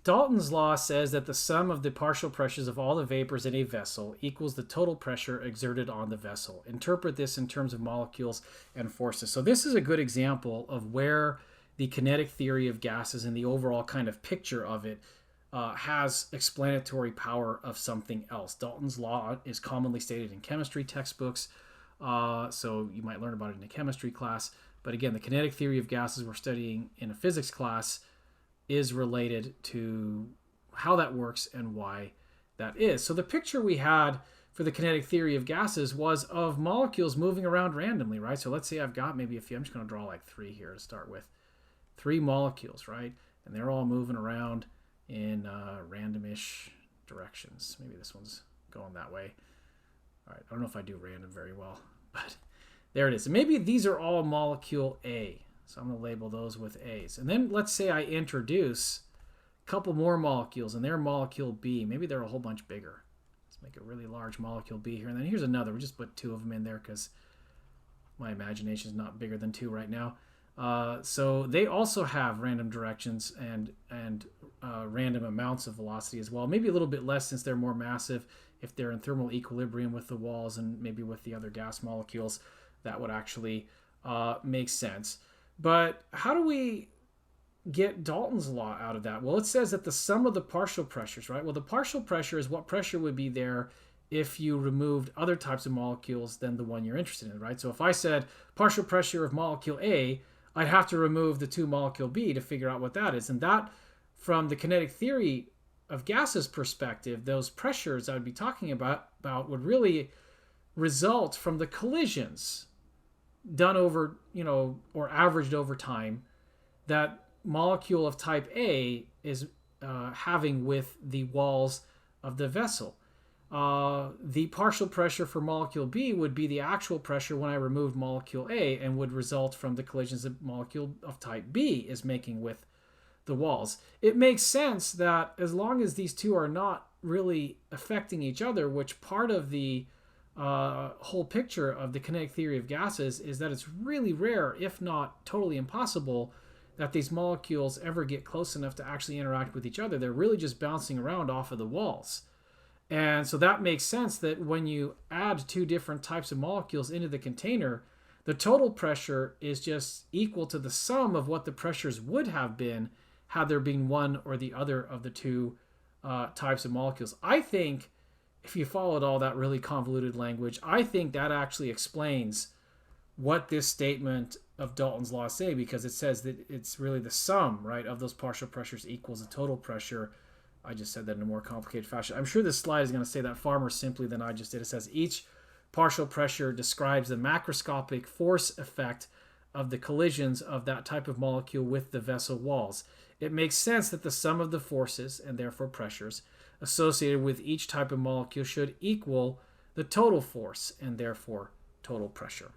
Dalton's law says that the sum of the partial pressures of all the vapors in a vessel equals the total pressure exerted on the vessel. Interpret this in terms of molecules and forces. So this is a good example of where the kinetic theory of gases and the overall kind of picture of it has explanatory power of something else. Dalton's law is commonly stated in chemistry textbooks, so you might learn about it in a chemistry class. But again, the kinetic theory of gases we're studying in a physics class is related to how that works and why that is. So the picture we had for the kinetic theory of gases was of molecules moving around randomly, right? So let's say I've got maybe a few, I'm just going to draw like 3 here to start with. 3 molecules, right? And they're all moving around in randomish directions. Maybe this one's going that way. All right, I don't know if I do random very well, but there it is. And maybe these are all molecule A. So I'm going to label those with A's. And then let's say I introduce a couple more molecules, and they're molecule B. Maybe they're a whole bunch bigger. Let's make a really large molecule B here. And then here's another. We just put 2 of them in there because my imagination is not bigger than 2 right now. So they also have random directions and random amounts of velocity as well. Maybe a little bit less since they're more massive. If they're in thermal equilibrium with the walls and maybe with the other gas molecules, that would actually make sense. But how do we get Dalton's law out of that? Well, it says that the sum of the partial pressures, right? Well, the partial pressure is what pressure would be there if you removed other types of molecules than the one you're interested in, right? So if I said partial pressure of molecule A, I'd have to remove the 2 molecule B to figure out what that is. And that, from the kinetic theory of gases perspective, those pressures I would be talking about would really result from the collisions done over, or averaged over time that molecule of type A is having with the walls of the vessel. The partial pressure for molecule B would be the actual pressure when I removed molecule A and would result from the collisions that molecule of type B is making with the walls. It makes sense that as long as these two are not really affecting each other, which part of the whole picture of the kinetic theory of gases is that it's really rare, if not totally impossible, that these molecules ever get close enough to actually interact with each other. They're really just bouncing around off of the walls. And so that makes sense that when you add 2 different types of molecules into the container, the total pressure is just equal to the sum of what the pressures would have been had there been one or the other of the 2 types of molecules. I think if you followed all that really convoluted language, I think that actually explains what this statement of Dalton's law say, because it says that it's really the sum, right, of those partial pressures equals the total pressure. I just said that in a more complicated fashion. I'm sure this slide is going to say that far more simply than I just did. It says each partial pressure describes the macroscopic force effect of the collisions of that type of molecule with the vessel walls. It makes sense that the sum of the forces, and therefore pressures, associated with each type of molecule should equal the total force, and therefore total pressure.